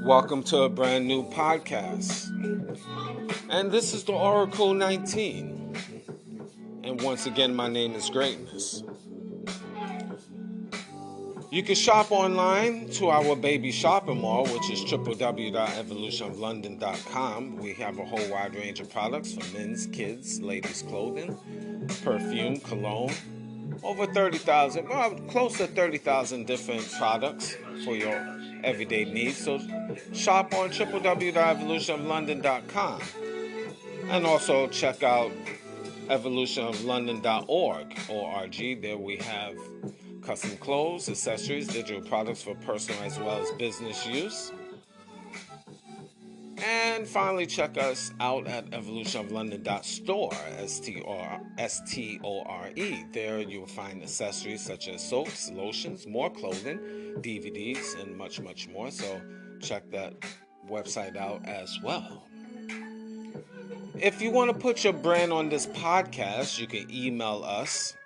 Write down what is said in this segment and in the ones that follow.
Welcome to a brand new podcast. And this is the Oracle 19. And once again, my name is Greatness. You can shop online to our baby shopping mall, which is www.evolutionoflondon.com. We have a whole wide range of products for men's, kids, ladies' clothing, perfume, cologne, over 30,000, well, close to 30,000 different products for your everyday needs. So shop on www.evolutionoflondon.com. And also check out evolutionoflondon.org. There we have custom clothes, accessories, digital products for personal as well as business use. And finally, check us out at evolutionoflondon.store, S-T-O-R-E. There you will find accessories such as soaps, lotions, more clothing, DVDs, and much, much more. So check that website out as well. If you want to put your brand on this podcast, you can email us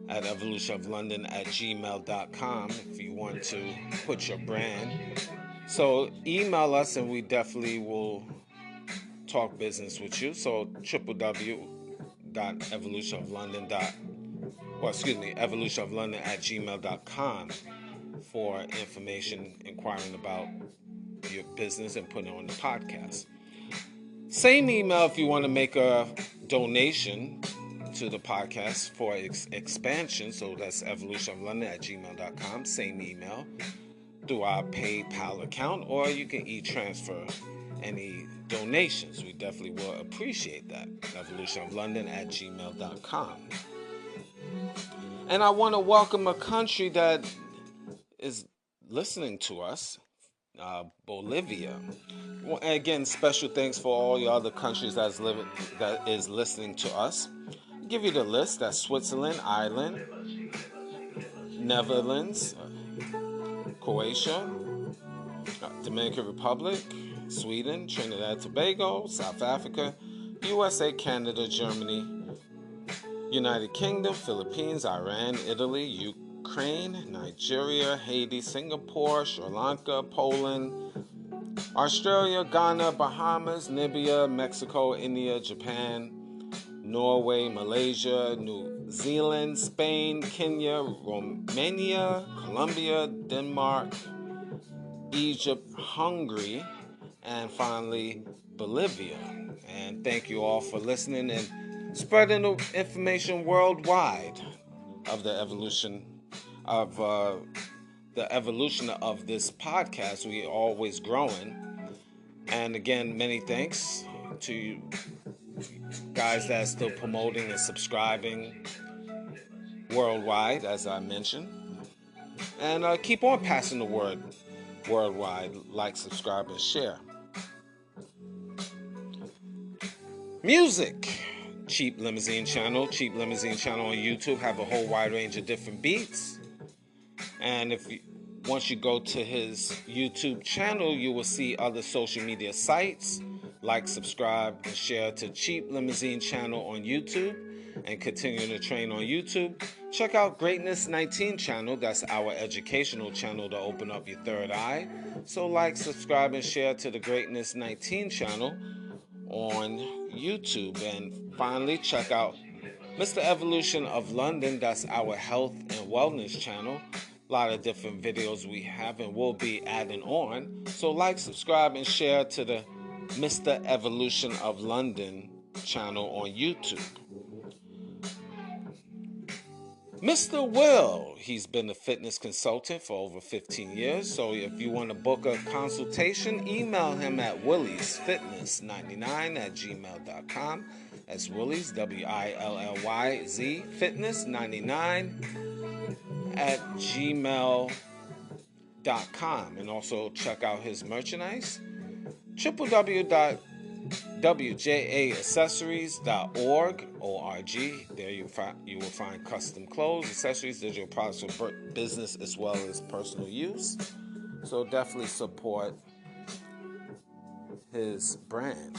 at evolutionoflondon@gmail.com if you want to put your brand. So email us and we definitely will talk business with you. So evolutionoflondon@gmail.com for information inquiring about your business and putting it on the podcast. Same email if you want to make a donation to the podcast for expansion. So that's evolutionoflondon@gmail.com. Same email through our PayPal account, or you can e-transfer any donations. We definitely will appreciate that. evolutionoflondon@gmail.com. And I want to welcome a country that is listening to us, Bolivia. Again, special thanks for all your other countries that is listening to us. I'll give you the list. That's Switzerland, Ireland, Netherlands, Croatia, Dominican Republic, Sweden, Trinidad, Tobago, South Africa, USA, Canada, Germany, United Kingdom, Philippines, Iran, Italy, Ukraine, Nigeria, Haiti, Singapore, Sri Lanka, Poland, Australia, Ghana, Bahamas, Namibia, Mexico, India, Japan, Norway, Malaysia, New Zealand, Spain, Kenya, Romania, Colombia, Denmark, Egypt, Hungary, and finally Bolivia. And thank you all for listening and spreading the information worldwide of the evolution of this podcast. We are always growing. And again, many thanks to you guys that are still promoting and subscribing worldwide, as I mentioned. And keep on passing the word worldwide. Like, subscribe, and share. Music. Cheap Limousine Channel on YouTube. Have a whole wide range of different beats. And once you go to his YouTube channel, you will see other social media sites. Like, subscribe, and share to Cheap Limousine Channel on YouTube. And continue to train on YouTube. Check out Greatness 19 channel. That's our educational channel to open up your third eye. So like, subscribe, and share to the Greatness 19 channel on YouTube. And finally, check out Mr. Evolution of London. That's our health and wellness channel. A lot of different videos we have and will be adding on. So like, subscribe, and share to the Mr. Evolution of London channel on YouTube. Mr. Will, he's been a fitness consultant for over 15 years. So if you want to book a consultation, email him at williesfitness99@gmail.com. That's Willies, WILLYZ, fitness99 at gmail.com. and also check out his merchandise. www.wjaaccessories.org. There you will find custom clothes, accessories, digital products for business as well as personal use. So definitely support his brand.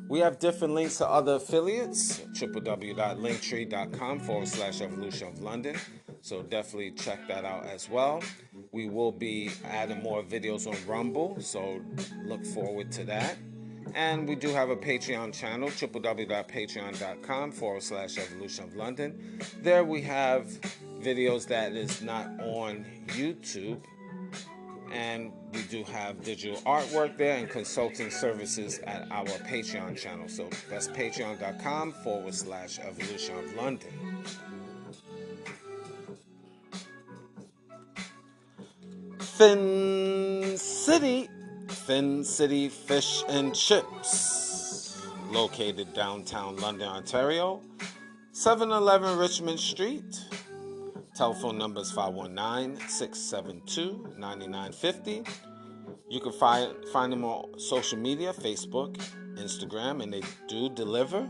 We have different links to other affiliates, www.linktree.com/evolution of London. So definitely check that out as well. We will be adding more videos on Rumble, so look forward to that. And we do have a Patreon channel, www.patreon.com/evolution of London. There we have videos that is not on YouTube. And we do have digital artwork there and consulting services at our Patreon channel. So that's patreon.com/evolution of London. Fin City Fish and Chips, located downtown London, Ontario, 711 Richmond Street. Telephone number is 519-672-9950. You can find them on social media, Facebook, Instagram, and they do deliver,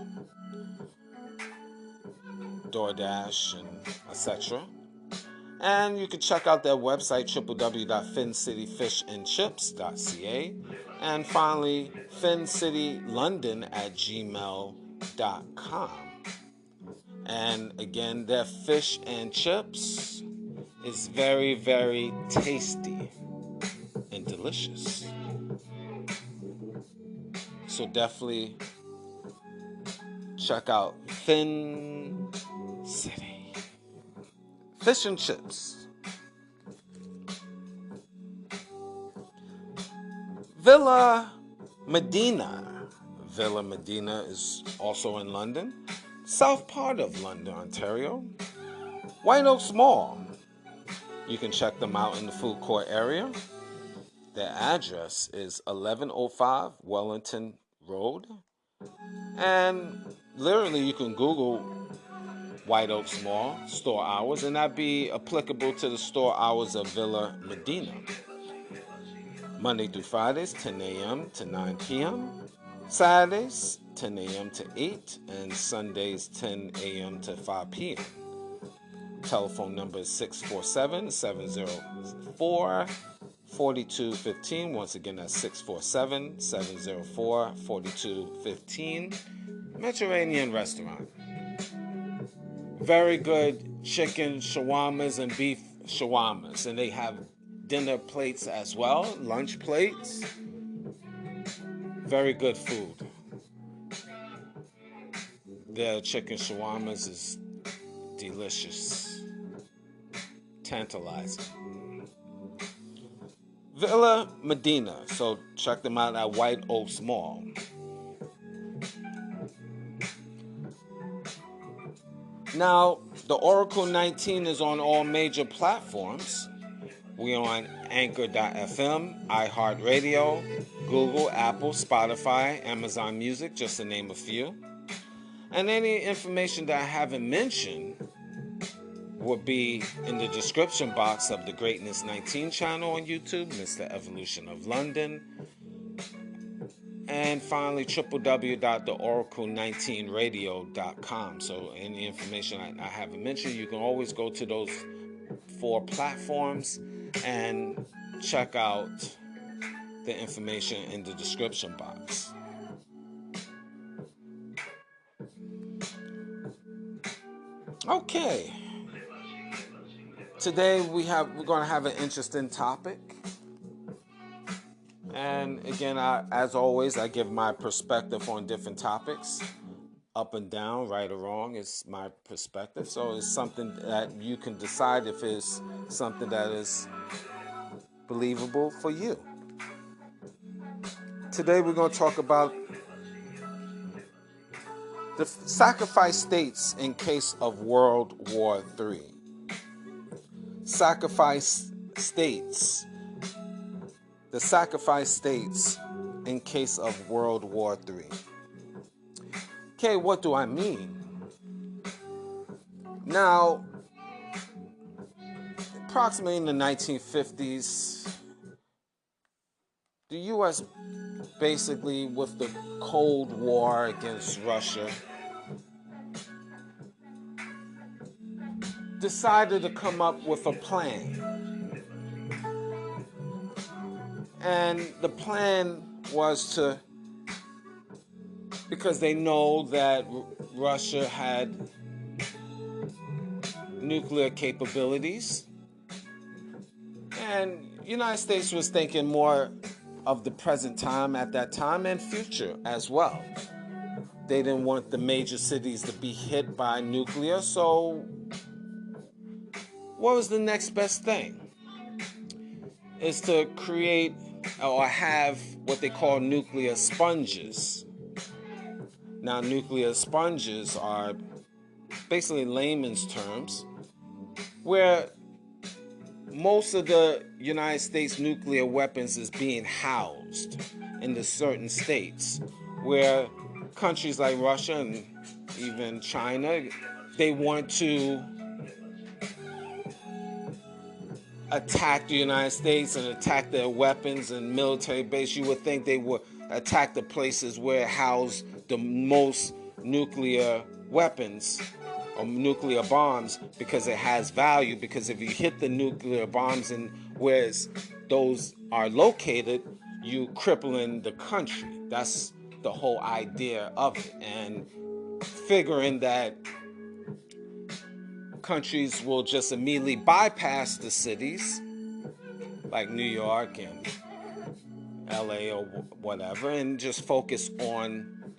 DoorDash, and etc. And you can check out their website, www.fincityfishandchips.ca. And finally, fincitylondon@gmail.com. And again, their fish and chips is very, very tasty and delicious. So definitely check out Fin City Fish and Chips. Villa Medina. Villa Medina is also in London, south part of London, Ontario. White Oaks Mall. You can check them out in the food court area. Their address is 1105 Wellington Road. And literally you can Google White Oaks Mall store hours, and that'd be applicable to the store hours of Villa Medina. Monday through Fridays, 10 a.m. to 9 p.m. Saturdays, 10 a.m. to 8, and Sundays, 10 a.m. to 5 p.m. Telephone number is 647-704-4215. Once again, that's 647-704-4215. Mediterranean restaurant. Very good chicken shawarmas and beef shawarmas. And they have dinner plates as well, lunch plates. Very good food. Their chicken shawarmas is delicious, tantalizing. Villa Medina, so check them out at White Oaks Mall. Now, the Oracle 19 is on all major platforms. We're on Anchor.fm, iHeartRadio, Google, Apple, Spotify, Amazon Music, just to name a few. And any information that I haven't mentioned will be in the description box of the Greatness 19 channel on YouTube, Mr. Evolution of London. And finally, www.theoracle19radio.com. So any information I haven't mentioned, you can always go to those 4 platforms and check out the information in the description box. Okay. Today we're going to have an interesting topic. And again, as always, I give my perspective on different topics. Up and down, right or wrong, is my perspective. So it's something that you can decide if it's something that is believable for you. Today we're going to talk about the sacrifice states in case of World War III. Sacrifice states. The sacrifice states in case of World War III. Okay, what do I mean? Now, approximately in the 1950s, the U.S. basically, with the Cold War against Russia, decided to come up with a plan. And the plan was to, because they know that Russia had nuclear capabilities, and the United States was thinking more of the present time at that time and future as well. They didn't want the major cities to be hit by nuclear, so what was the next best thing? Is to create or have what they call nuclear sponges. Now, nuclear sponges are basically layman's terms where most of the United States nuclear weapons is being housed in the certain states, where countries like Russia and even China, they want to attack the United States and attack their weapons and military base. You would think they would attack the places where it house the most nuclear weapons or nuclear bombs, because it has value. Because if you hit the nuclear bombs and where those are located, you crippling the country. That's the whole idea of it. And figuring that countries will just immediately bypass the cities like New York and LA or whatever, and just focus on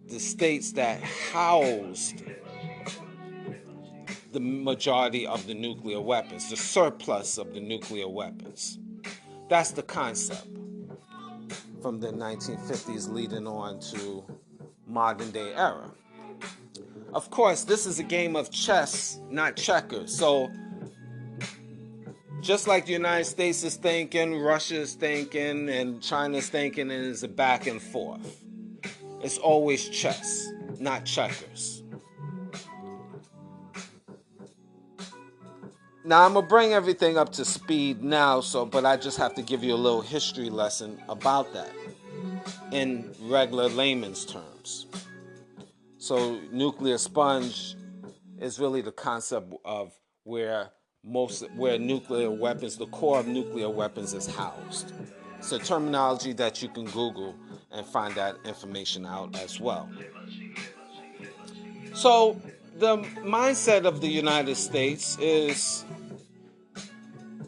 the states that housed the majority of the nuclear weapons, the surplus of the nuclear weapons. That's the concept from the 1950s leading on to modern day era. Of course, this is a game of chess, not checkers. So just like the United States is thinking, Russia is thinking, and China is thinking, and it's a back and forth. It's always chess, not checkers. Now, I'm going to bring everything up to speed now, but I just have to give you a little history lesson about that in regular layman's terms. So, nuclear sponge is really the concept of where nuclear weapons, the core of nuclear weapons, is housed. It's a terminology that you can Google and find that information out as well. So, the mindset of the United States is,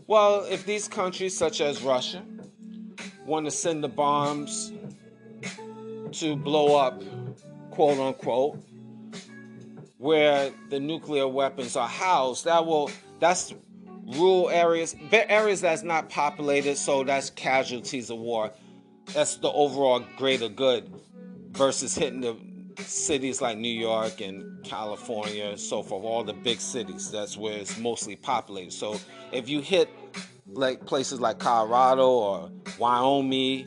well, if these countries such as Russia want to send the bombs to blow up, quote unquote, where the nuclear weapons are housed, that's rural areas that's not populated, so that's casualties of war. That's the overall greater good versus hitting the cities like New York and California, so forth, all the big cities. That's where it's mostly populated. So if you hit like places like Colorado or Wyoming,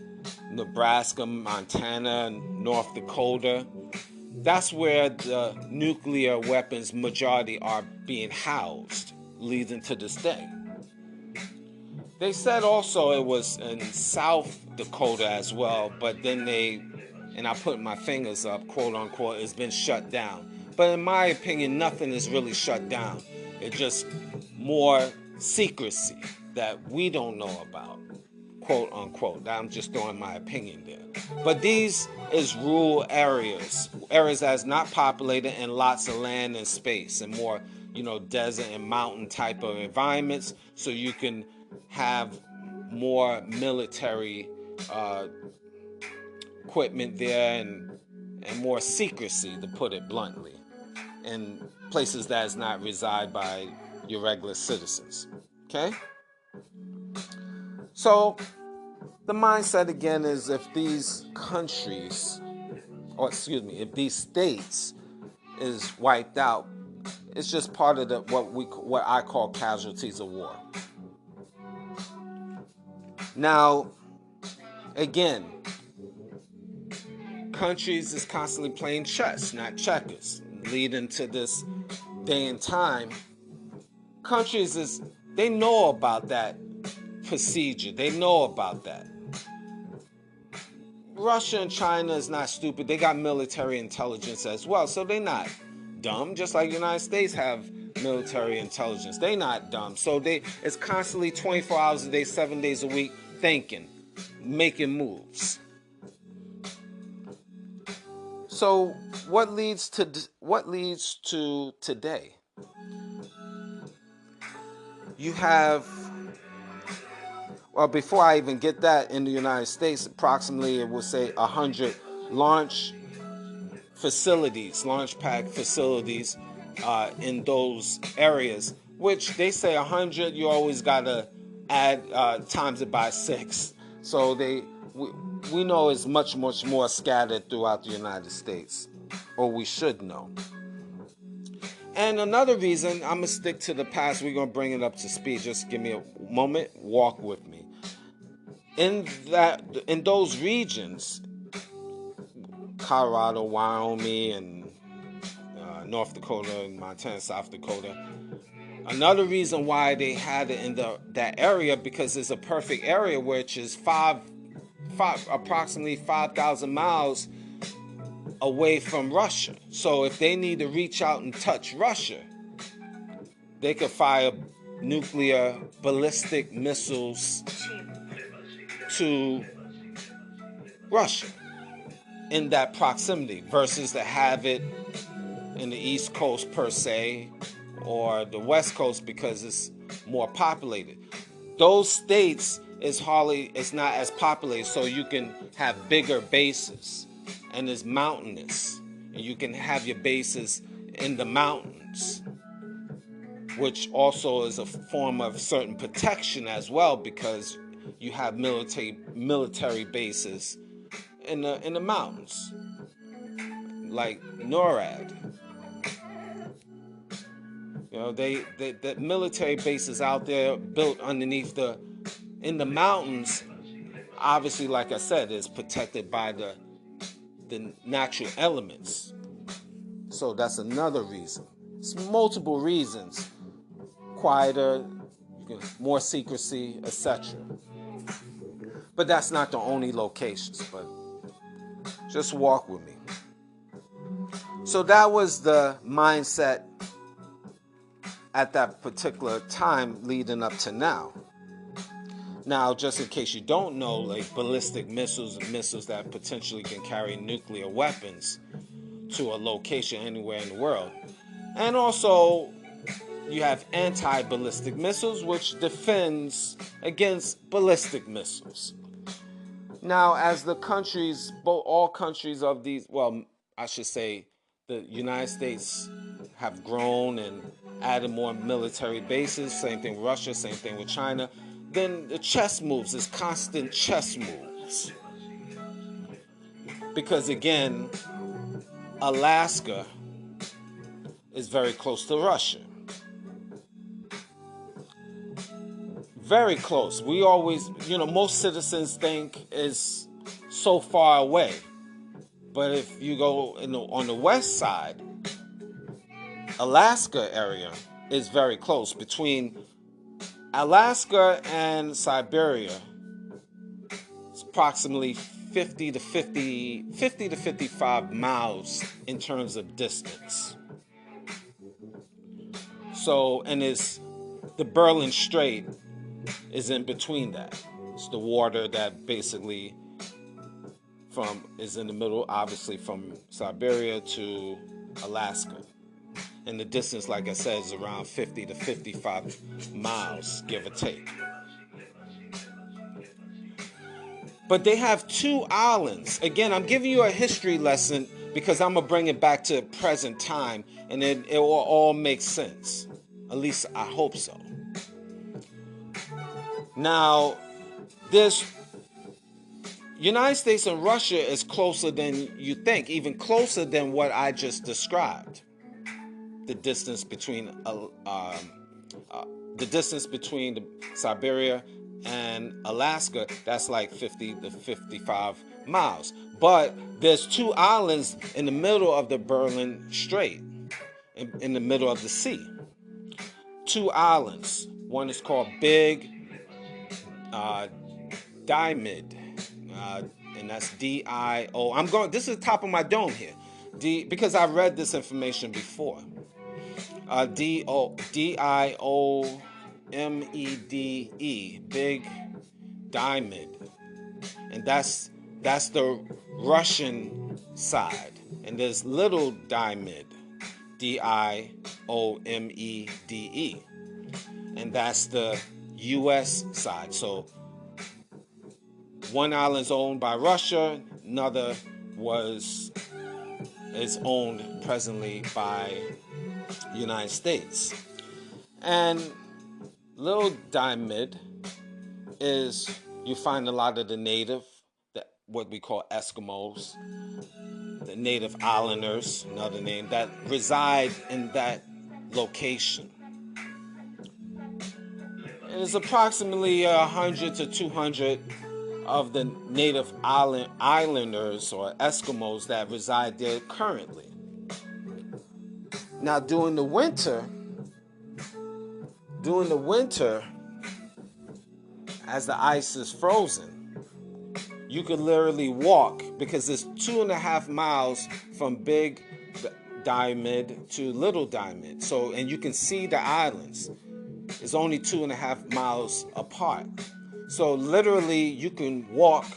Nebraska, Montana, North Dakota, that's where the nuclear weapons majority are being housed, leading to this day. They said also it was in South Dakota as well, but then and I put my fingers up, quote unquote, it's been shut down. But in my opinion, nothing is really shut down. It's just more secrecy that we don't know about, quote unquote. I'm just throwing my opinion there. But these is rural areas that's not populated, and lots of land and space, and more, desert and mountain type of environments, so you can have more military equipment there and more secrecy, to put it bluntly, in places that is not reside by your regular citizens. Okay? So the mindset again is, if these countries, if these states is wiped out, it's just part of what I call casualties of war. Now, again, countries is constantly playing chess, not checkers, leading to this day and time. countries they know about that procedure. They know about that. Russia and China is not stupid. They got military intelligence as well, so they're not dumb. Just like the United States have military intelligence, they're not dumb. So it's constantly 24 hours a day, 7 days a week, thinking, making moves. So what leads to today? You have, well, before I even get that, in the United States, approximately, it will say 100 launch pad facilities in those areas, which they say 100, you always got to add, times it by 6. So we know it's much, much more scattered throughout the United States, or we should know. And another reason, I'm going to stick to the past. We're going to bring it up to speed. Just give me a moment. Walk with me. In those regions, Colorado, Wyoming, and North Dakota, and Montana, South Dakota, another reason why they had it in that area, because it's a perfect area, which is approximately 5,000 miles away from Russia. So if they need to reach out and touch Russia, they could fire nuclear ballistic missiles to Russia in that proximity, versus to have it in the East Coast per se, or the West Coast, because it's more populated. Those states it's not as populated, so you can have bigger bases. And it's mountainous, and you can have your bases in the mountains, which also is a form of certain protection as well, because you have military bases in the mountains, like NORAD. You know, the military bases out there built underneath in the mountains. Obviously, like I said, is protected by the natural elements. So that's another reason. It's multiple reasons. Quieter, more secrecy, etc. But that's not the only locations. But just walk with me. So that was the mindset at that particular time leading up to now. Now, just in case you don't know, like ballistic missiles and missiles that potentially can carry nuclear weapons to a location anywhere in the world. And also, you have anti-ballistic missiles, which defends against ballistic missiles. Now, as the countries, all countries of these, well, I should say the United States have grown and added more military bases, same thing with Russia, same thing with China, then the chess moves is constant chess moves. Because again, Alaska is very close to Russia. Very close. We always, most citizens think is so far away. But if you go on the west side, Alaska area is very close. Between Alaska and Siberia, it's approximately 50 to 55 miles in terms of distance. So, and the Berlin Strait is in between that. It's the water that basically is in the middle, obviously from Siberia to Alaska. And the distance, like I said, is around 50 to 55 miles, give or take. But they have 2 islands. Again, I'm giving you a history lesson because I'm going to bring it back to present time, and it will all make sense. At least I hope so. Now, this United States and Russia is closer than you think, even closer than what I just described. The distance between Siberia and Alaska, that's like 50 to 55 miles. But there's 2 islands in the middle of the Berlin Strait, in the middle of the sea. two islands. One is called Big Diamond, and that's D-I-O. This is the top of my dome here. Because I read this information before. Diomede, Big Diamond, and that's the Russian side, and there's Little Diamond, Diomede, and that's the U.S. side. So one island's owned by Russia, another is owned presently by the United States. And Little Diamond is, you find a lot of the native, what we call Eskimos, the native islanders, another name, that reside in that location. It is approximately 100 to 200 of the native islanders or Eskimos that reside there currently. Now, during the winter, as the ice is frozen, you could literally walk, because it's 2.5 miles from Big Diamond to Little Diamond. So, and you can see the islands. It's only 2.5 miles apart. So literally you can walk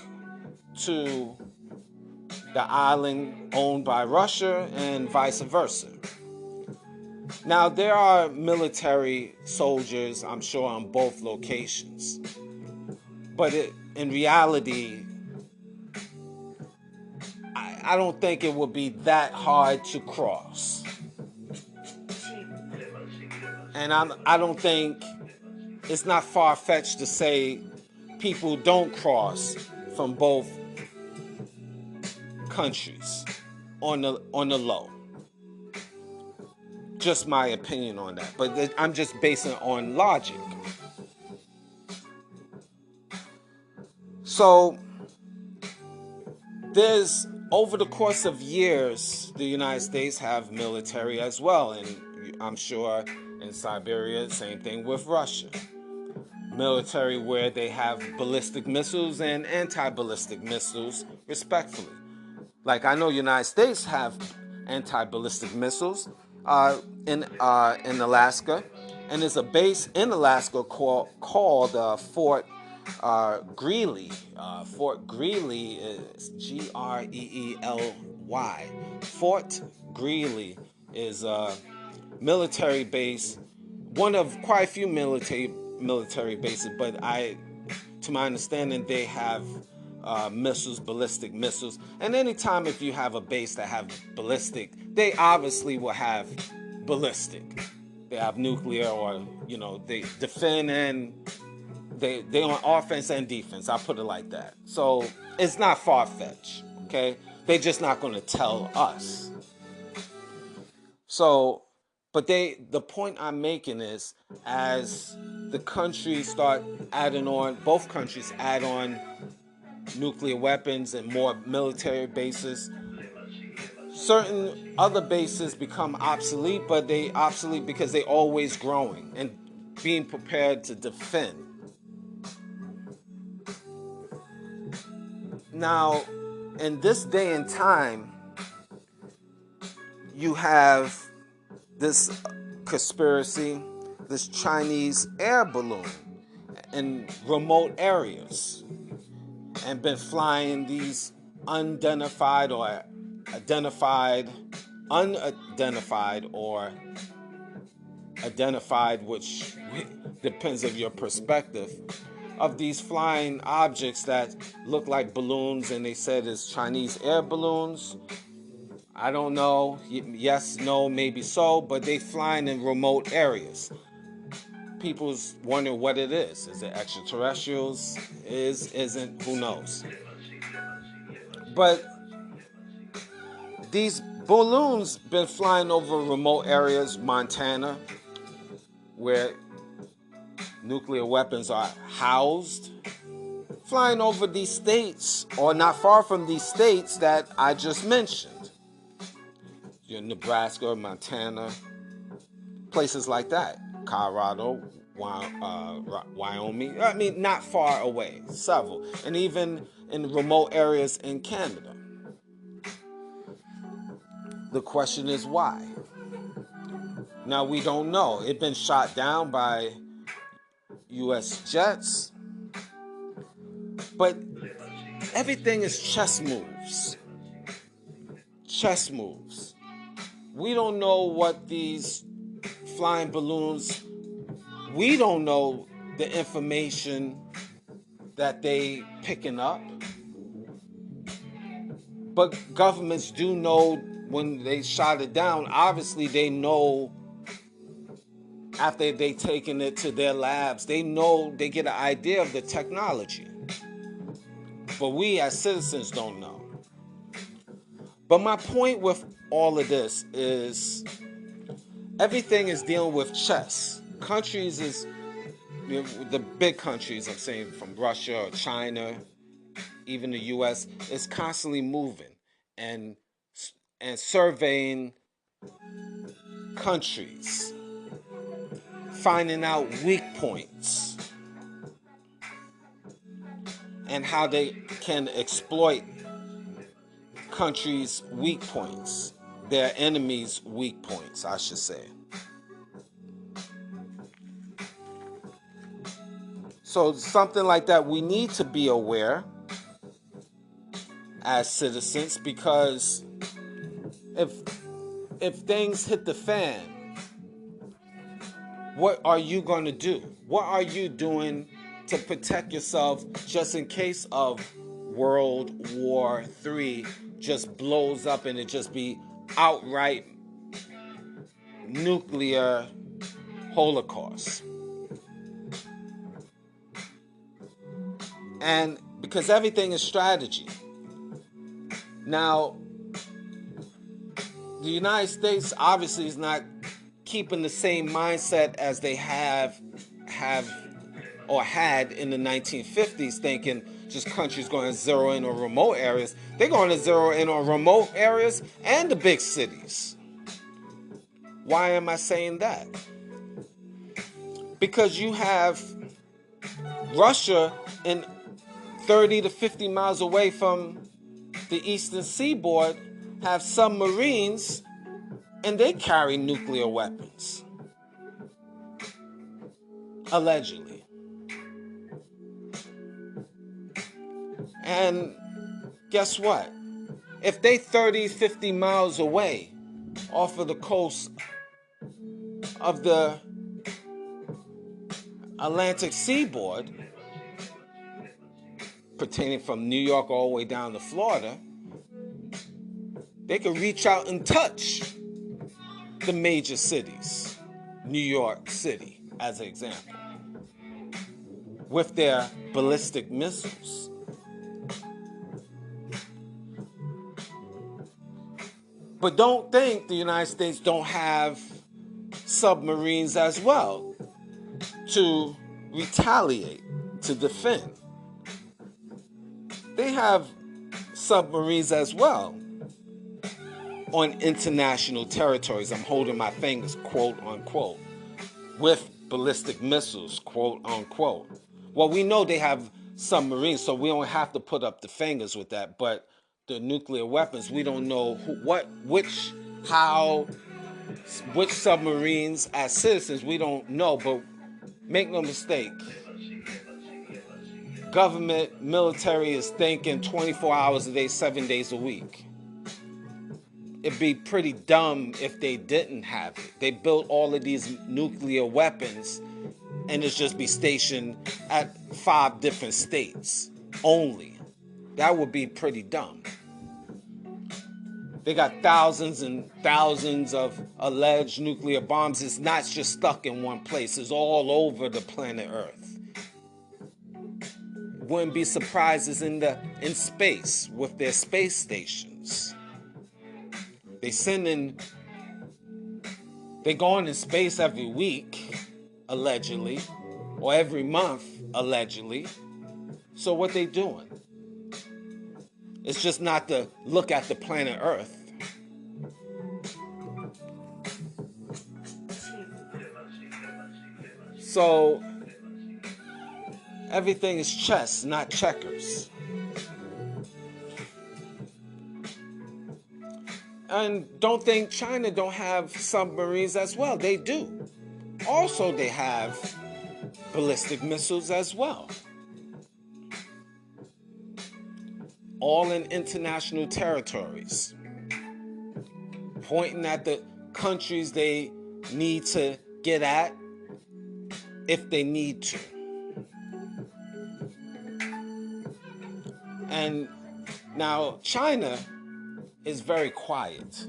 to the island owned by Russia and vice versa. Now, there are military soldiers, I'm sure, on both locations. But in reality, I don't think it would be that hard to cross. And I don't think it's not far-fetched to say people don't cross from both countries on the low. Just my opinion on that, but I'm just basing it on logic. So there's, over the course of years, the United States have military as well, and I'm sure in Siberia, same thing with Russia. Military where they have ballistic missiles and anti-ballistic missiles, respectfully. Like, I know United States have anti-ballistic missiles in Alaska, and there's a base in Alaska called Fort Greely. Fort Greely is Greely. Fort Greely is a military base, one of quite a few military bases, but to my understanding, they have missiles, ballistic missiles. And anytime if you have a base that have ballistic, they obviously will have ballistic. They have nuclear, or they defend, and they on offense and defense. I'll put it like that. So it's not far-fetched, okay? They're just not going to tell us. So, but the point I'm making is, as the countries start adding on, both countries add on nuclear weapons and more military bases, certain other bases become obsolete, but they obsolete because they're always growing and being prepared to defend. Now, in this day and time, you have this conspiracy, this Chinese air balloon in remote areas, and been flying these unidentified or identified, which depends on your perspective, of these flying objects that look like balloons, and they said it's Chinese air balloons. I don't know. Yes, no, maybe so, but they flying in remote areas. People's wondering what it is. Is it extraterrestrials? Isn't? Who knows? But these balloons been flying over remote areas, Montana, where nuclear weapons are housed, flying over these states, or not far from these states that I just mentioned. Nebraska, Montana, places like that. Colorado, Wyoming. I mean, not far away, several. And even in remote areas in Canada. The question is why? Now, we don't know. It's been shot down by U.S. jets. But everything is chess moves. Chess moves. We don't know what these flying balloons, we don't know the information that they picking up. But governments do know when they shot it down. Obviously, they know after they taken it to their labs, they know, they get an idea of the technology. But we as citizens don't know. But my point with all of this is everything is dealing with chess. Countries is, the big countries, I'm saying from Russia or China, even the U.S., is constantly moving and surveying countries, finding out weak points and how they can exploit countries' weak points, their enemies' weak points, I should say. So something like that, we need to be aware as citizens, because if things hit the fan, what are you going to do? What are you doing to protect yourself just in case of World War III just blows up and it just be outright nuclear holocaust? And because everything is strategy. Now, the United States obviously is not keeping the same mindset as they have or had in the 1950s, thinking just countries going to zero in on remote areas. They're going to zero in on remote areas and the big cities. Why am I saying that? Because you have Russia in 30 to 50 miles away from the eastern seaboard have submarines and they carry nuclear weapons. Allegedly. And guess what? If they 30, 50 miles away off of the coast of the Atlantic seaboard, pertaining from New York all the way down to Florida, they could reach out and touch the major cities, New York City, as an example, with their ballistic missiles. But don't think the United States don't have submarines as well to retaliate, to defend. They have submarines as well on international territories. I'm holding my fingers, quote unquote, with ballistic missiles, quote unquote. Well, we know they have submarines, so we don't have to put up the fingers with that. But the nuclear weapons, we don't know which submarines as citizens, we don't know. But make no mistake, government, military is thinking 24 hours a day, 7 days a week. It'd be pretty dumb if they didn't have it. They built all of these nuclear weapons and it's just be stationed at 5 different states only. That would be pretty dumb. They got thousands and thousands of alleged nuclear bombs. It's not just stuck in one place. It's all over the planet Earth. Wouldn't be surprised it's in space with their space stations. They going in space every week, allegedly, or every month, allegedly. So what they doing? It's just not to look at the planet Earth. So everything is chess, not checkers. And don't think China don't have submarines as well. They do. Also, they have ballistic missiles as well. All in international territories. Pointing at the countries they need to get at if they need to. And now China is very quiet.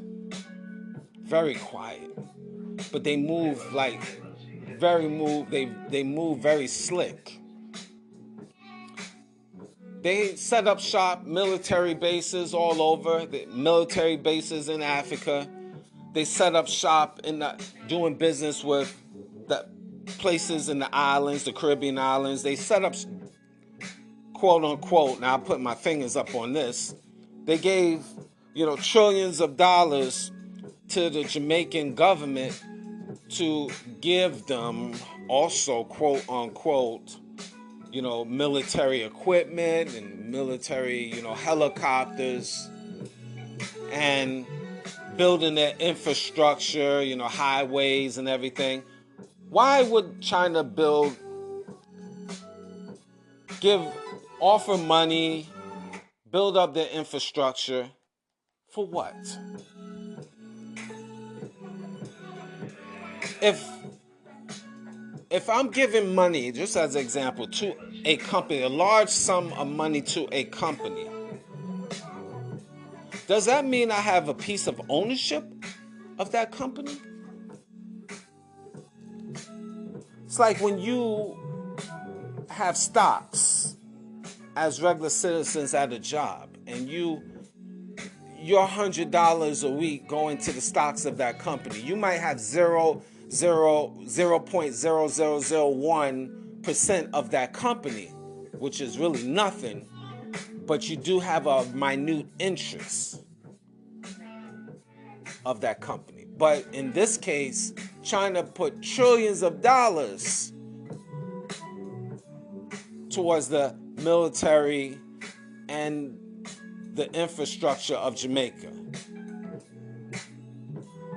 Very quiet. But they move they move very slick. They set up shop, military bases all over, the military bases in Africa. They set up shop doing business with the places in the islands, the Caribbean islands. They set up, quote unquote, now I put my fingers up on this, they gave, trillions of dollars to the Jamaican government to give them also, quote unquote, military equipment and military, helicopters, and building their infrastructure, highways and everything. Why would China offer money, build up their infrastructure? For what? If I'm giving money, just as an example, to a company, a large sum of money to a company, does that mean I have a piece of ownership of that company? It's like when you have stocks as regular citizens at a job, and your $100 a week going to the stocks of that company. You might have 0.0001% of that company, which is really nothing, but you do have a minute interest of that company. But in this case, China put trillions of dollars towards the military and the infrastructure of Jamaica.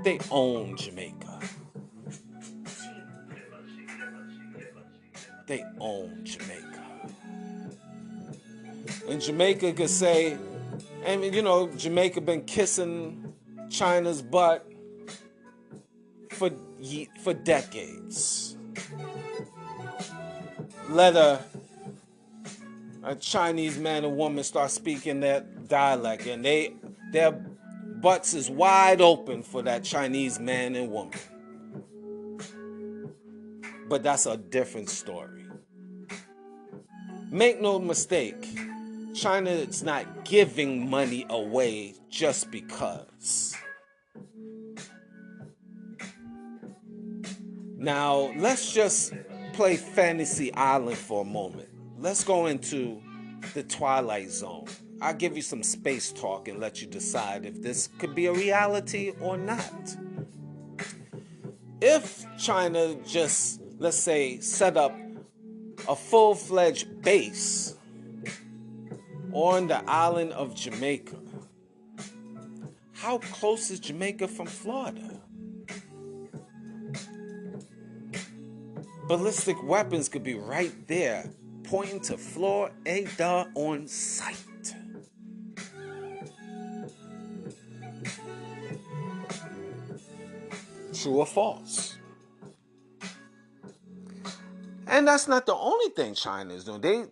They own Jamaica. They own Jamaica. And Jamaica could say, Jamaica been kissing China's butt for decades. Let a Chinese man or woman start speaking that dialect, and their butts is wide open for that Chinese man and woman. But that's a different story. Make no mistake, China is not giving money away just because. Now, let's just play Fantasy Island for a moment. Let's go into the Twilight Zone. I'll give you some space talk and let you decide if this could be a reality or not. If China just, let's say, set up a full-fledged base on the island of Jamaica, how close is Jamaica from Florida? Ballistic weapons could be right there, pointing to Florida on sight. True or false? And that's not the only thing China is doing. They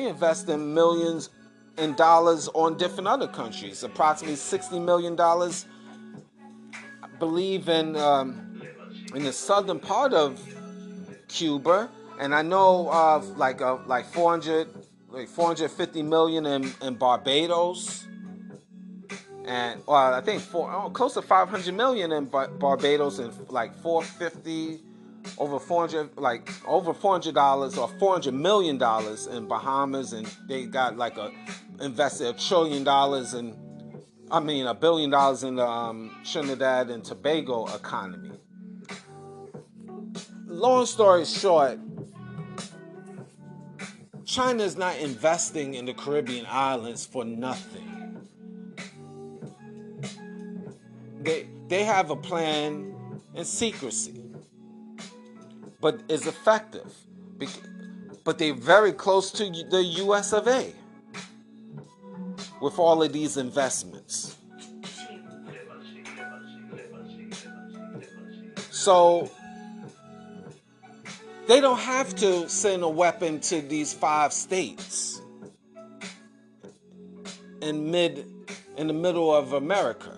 invest in millions in dollars on different other countries. Approximately $60 million, I believe, in the southern part of Cuba, and I know of like 450 million in Barbados, and I think close to 500 million in Barbados, and like 450 over 400, like over $400 or $400 million in Bahamas, and they got invested $1 billion in the Trinidad and Tobago economy. long story short, China is not investing in the Caribbean islands for nothing. They have a plan in secrecy, but it's effective. But they're very close to the US of A with all of these investments. So they don't have to send a weapon to these 5 states in the middle of America.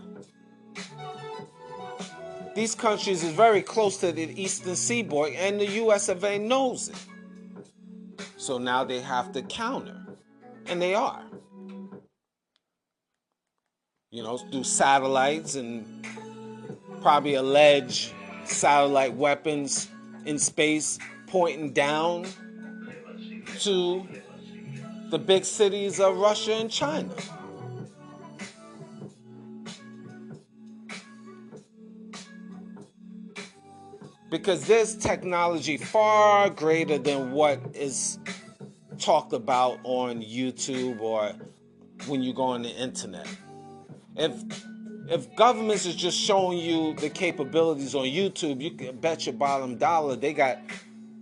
These countries is very close to the eastern seaboard, and the US of A knows it. So now they have to counter, and they are. Through satellites and probably alleged satellite weapons in space pointing down to the big cities of Russia and China. Because there's technology far greater than what is talked about on YouTube or when you go on the internet. If governments is just showing you the capabilities on YouTube, you can bet your bottom dollar they got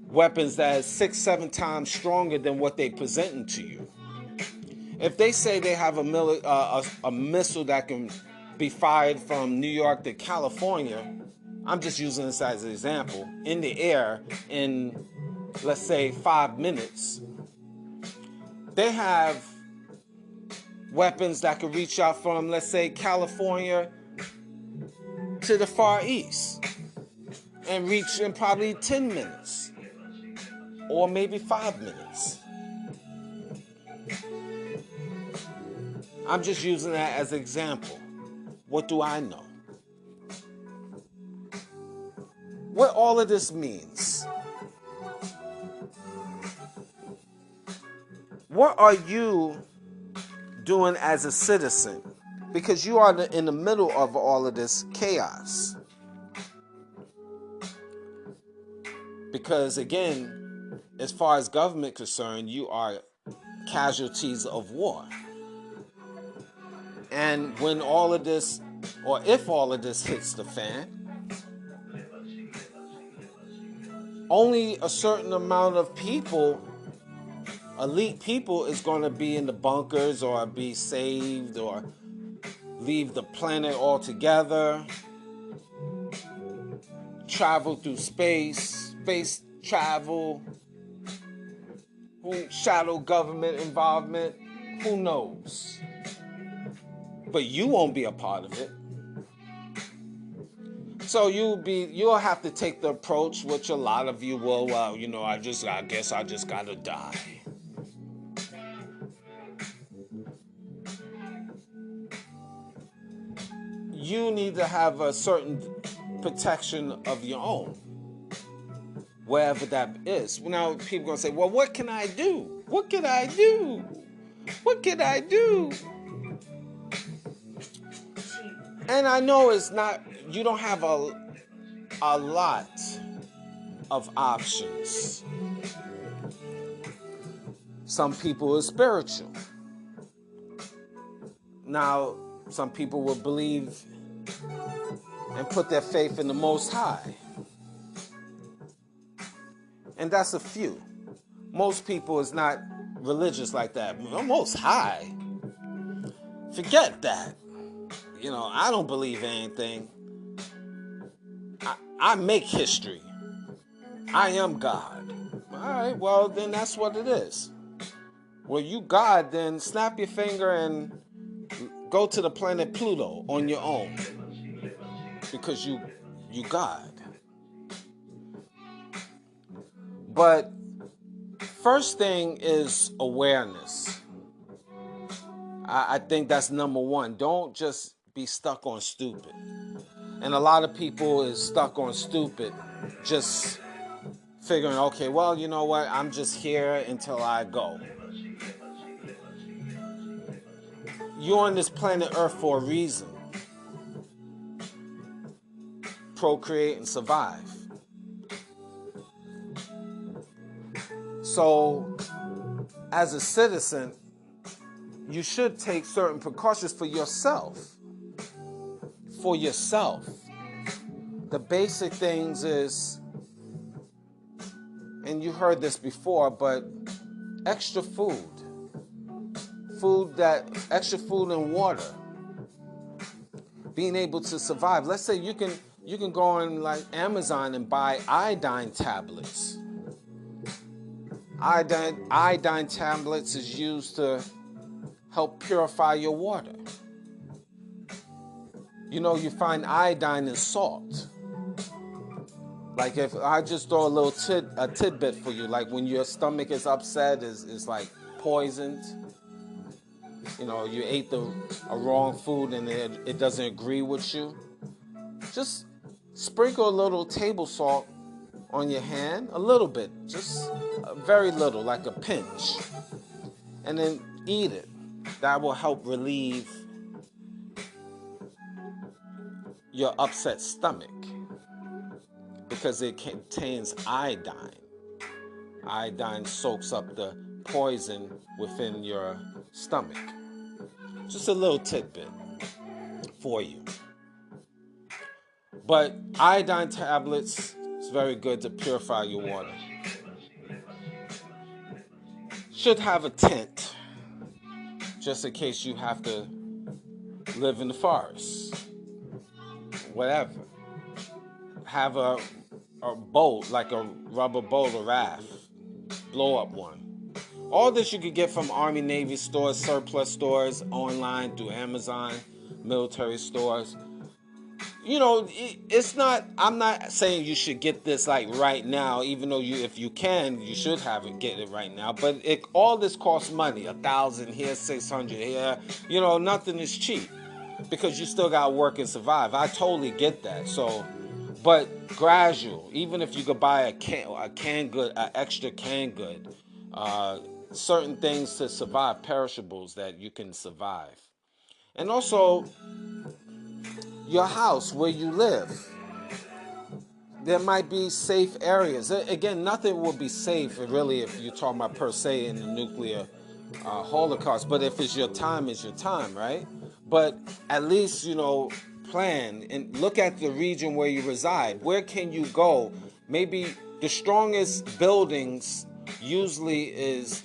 weapons that is 6-7 times stronger than what they presenting to you. If they say they have a missile that can be fired from New York to California, I'm just using this as an example, in the air in, let's say, 5 minutes, they have weapons that could reach out from, let's say, California to the Far East and reach in probably 10 minutes or maybe 5 minutes. I'm just using that as an example. What do I know? What all of this means. What are you doing as a citizen? Because you are in the middle of all of this chaos. Because again, as far as government concerned, you are casualties of war. And when all of this, or if all of this hits the fan, only a certain amount of people, elite people, is going to be in the bunkers or be saved or leave the planet altogether, travel through space travel, shadow government involvement, who knows? But you won't be a part of it. So you'll have to take the approach, which a lot of you will. Well, I guess I just gotta die. You need to have a certain protection of your own, wherever that is. Now people are gonna say, "Well, what can I do? What can I do? What can I do?" And I know it's not. You don't have a lot of options. Some people are spiritual. Now, some people will believe and put their faith in the Most High. And that's a few. Most people is not religious like that. Most High. Forget that. I don't believe anything. I make history. I am God. All right, well, then that's what it is. Well, you God, then snap your finger and go to the planet Pluto on your own. Because you God. But first thing is awareness. I think that's number one. Don't just be stuck on stupid. And a lot of people is stuck on stupid, just figuring, okay, well, you know what? I'm just here until I go. You're on this planet Earth for a reason. Procreate and survive. So, as a citizen, you should take certain precautions for yourself. For yourself. The basic things is, and you heard this before, but extra food. Extra food and water. Being able to survive. Let's say you can go on like Amazon and buy iodine tablets. Iodine tablets is used to help purify your water. You know, you find iodine in salt. Like if I just throw a tidbit for you, like when your stomach is upset, is like poisoned. You know, you ate a wrong food and it doesn't agree with you. Just sprinkle a little table salt on your hand, a little bit, just very little, like a pinch, and then eat it. That will help relieve your upset stomach because it contains iodine. Iodine soaks up the poison within your stomach. Just a little tidbit for you. But iodine tablets is very good to purify your water. Should have a tent, just in case you have to live in the forest. Whatever. Have a boat, like a rubber boat, a raft. Blow up one. All this you could get from Army, Navy stores, surplus stores, online, through Amazon, military stores. You know, it's not, I'm not saying you should get this like right now, even though if you can, you should have it, get it right now. But all this costs money, 1,000 here, 600 here. You know, nothing is cheap because you still got to work and survive. I totally get that. So, but gradual, even if you could buy an extra canned good, certain things to survive, perishables that you can survive. And also, your house where you live. There might be safe areas. Again, nothing will be safe, really, if you're talking about per se in the nuclear holocaust. But if it's your time, it's your time, right? But at least, you know, plan and look at the region where you reside. Where can you go? Maybe the strongest buildings usually is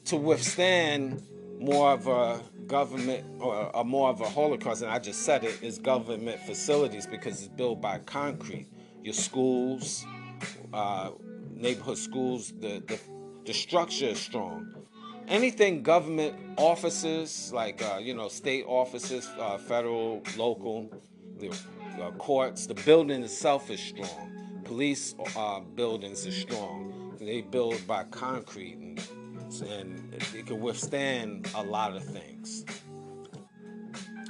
to withstand more of a government or more of a holocaust, and I just said it, is government facilities because it's built by concrete. Your schools, neighborhood schools, the structure is strong. Anything government offices, like state offices, federal, local, the courts, the building itself is strong. Police buildings are strong. They build by concrete and it can withstand a lot of things.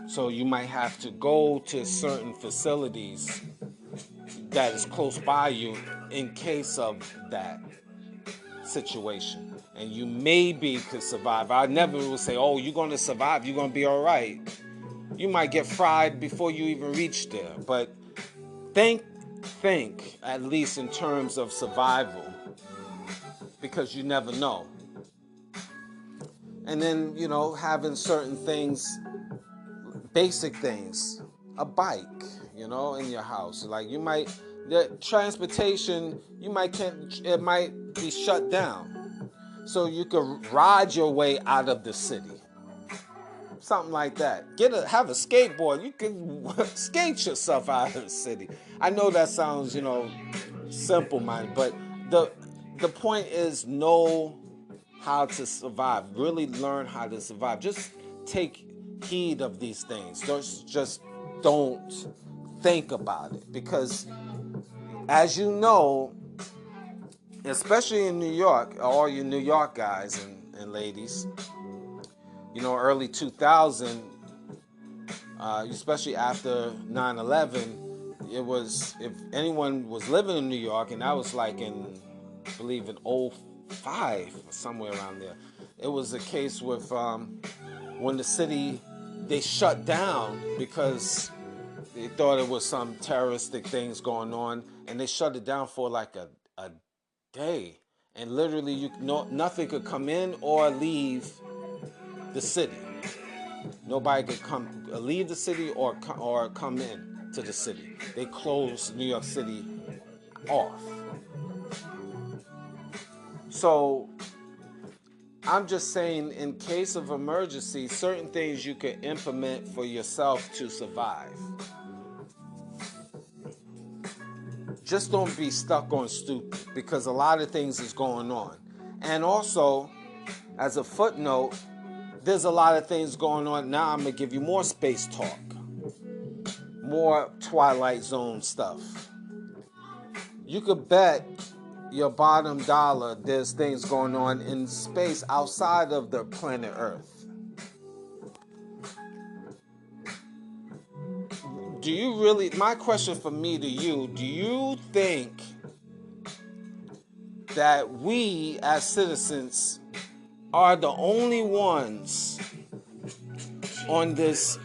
So you might have to go to certain facilities that is close by you in case of that situation. And you maybe could survive. I never will say, oh, you're going to survive, you're going to be all right. You might get fried before you even reach there. But think at least in terms of survival, because you never know. And then, you know, having certain things, basic things, a bike, you know, in your house. Like the transportation, it might be shut down. So you could ride your way out of the city. Something like that. Have a skateboard. You can skate yourself out of the city. I know that sounds, you know, simple-minded, but the point is know how to survive. Really learn how to survive. Just take heed of these things. Just don't think about it. Because as you know, especially in New York, all you New York guys and ladies, you know, early 2000, especially after 9/11, it was, if anyone was living in New York, and that was like in, I believe in 2005, somewhere around there. It was a case with when the city, they shut down because they thought it was some terroristic things going on, and they shut it down for like a day. And literally, nothing could come in or leave the city. Nobody could leave the city or come in to the city. They closed New York City off. So I'm just saying, in case of emergency, certain things you can implement for yourself to survive. Just don't be stuck on stupid, because a lot of things is going on. And also, as a footnote, there's a lot of things going on. Now I'm going to give you more space talk. More Twilight Zone stuff. You could bet your bottom dollar there's things going on in space outside of the planet Earth. Do you really, my question for me to you, do you think that we as citizens are the only ones on this,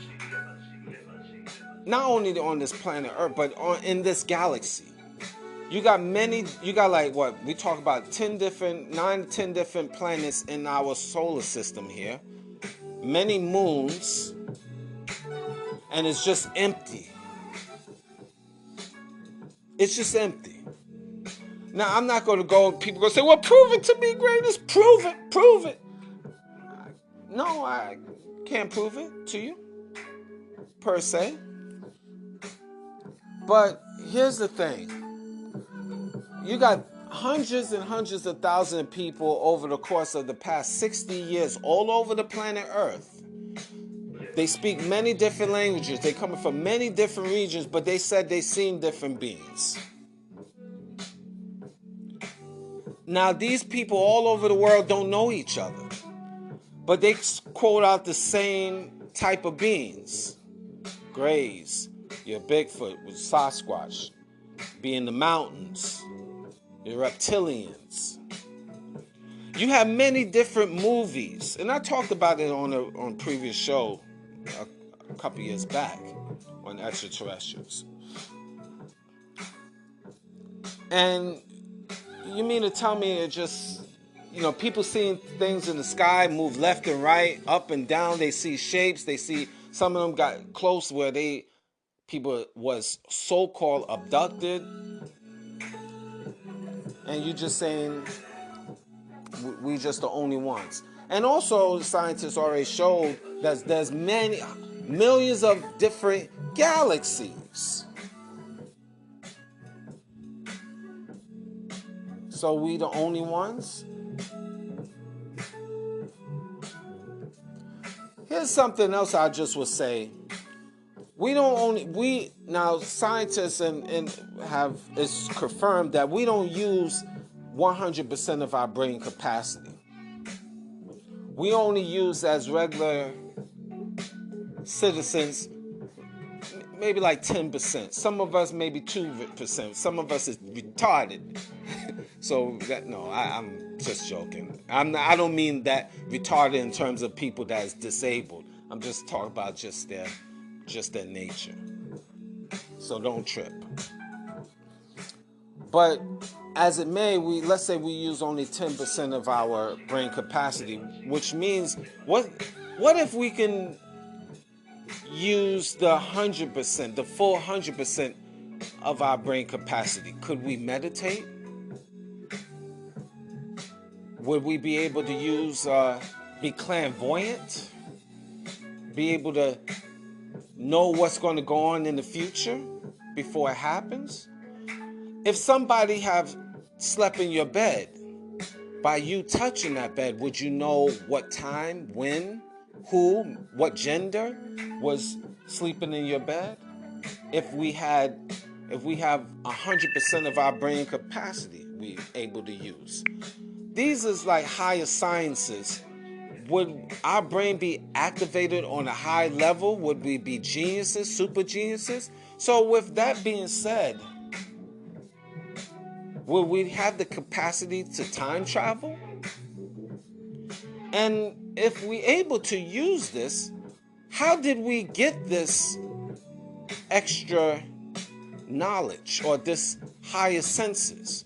not only on this planet Earth, but in this galaxy? You got like what? We talk about 9 to 10 different planets in our solar system here. Many moons. And it's just empty. It's just empty. Now, I'm not going to go, people going to say, well, prove it to me, greatest. Prove it. No, I can't prove it to you, per se. But here's the thing. You got hundreds and hundreds of thousands of people over the course of the past 60 years all over the planet Earth. They speak many different languages. They come from many different regions, but they said they seen different beings. Now, these people all over the world don't know each other, but they quote out the same type of beings. Greys, your Bigfoot, with Sasquatch, be in the mountains, your reptilians. You have many different movies, and I talked about it on a previous show a couple years back on extraterrestrials. And you mean to tell me it just, people seeing things in the sky move left and right, up and down, they see shapes, they see, some of them got close where people was so-called abducted, and you just saying we just the only ones. And also, scientists already showed that there's many millions of different galaxies. So we the only ones? Here's something else I just would say. Now scientists it's confirmed that we don't use 100% of our brain capacity. We only use, as regular citizens, maybe like 10%. Some of us maybe 2%. Some of us is retarded. So I'm just joking. I don't mean that retarded in terms of people that is disabled. I'm just talking about just their nature. So don't trip. But as it may, let's say we use only 10% of our brain capacity, which means what if we can use the 100%, the full 100% of our brain capacity? Could we meditate? Would we be able to be clairvoyant? Be able to know what's going to go on in the future before it happens? If somebody have slept in your bed, by you touching that bed, would you know what time, when, who, what gender was sleeping in your bed? If we have 100% of our brain capacity we able to use. These is like higher sciences. Would our brain be activated on a high level? Would we be geniuses, super geniuses? So with that being said, will we have the capacity to time travel? And if we're able to use this, how did we get this extra knowledge or this higher senses?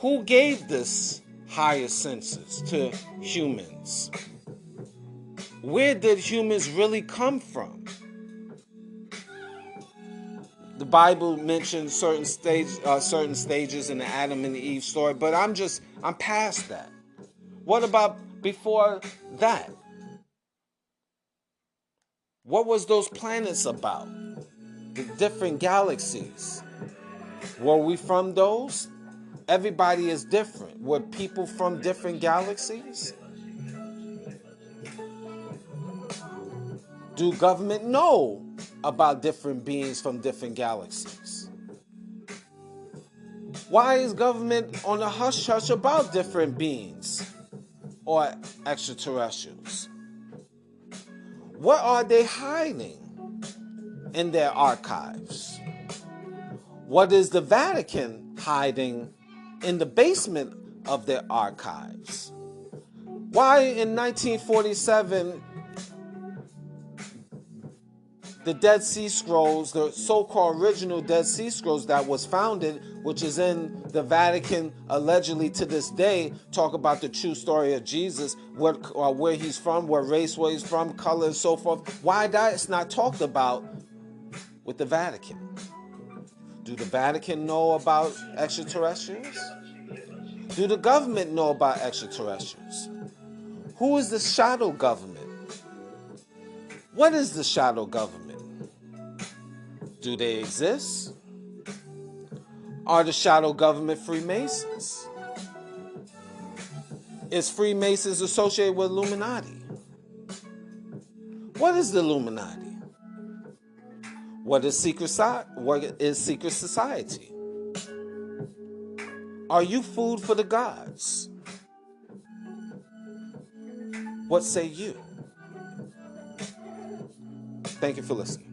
Who gave this higher senses to humans? Where did humans really come from? The Bible mentions certain stages in the Adam and Eve story, but I'm past that. What about before that? What was those planets about? The different galaxies. Were we from those? Everybody is different. Were people from different galaxies? Do government know about different beings from different galaxies? Why is government on a hush-hush about different beings or extraterrestrials? What are they hiding in their archives? What is the Vatican hiding in the basement of their archives? Why in 1947 the Dead Sea Scrolls, the so-called original Dead Sea Scrolls that was founded, which is in the Vatican allegedly to this day, talk about the true story of Jesus, where he's from, what race, where he's from, color, and so forth. Why that's not talked about with the Vatican? Do the Vatican know about extraterrestrials? Do the government know about extraterrestrials? Who is the shadow government? What is the shadow government? Do they exist? Are the shadow government Freemasons? Is Freemasons associated with Illuminati? What is the Illuminati? What is secret society? Are you food for the gods? What say you? Thank you for listening.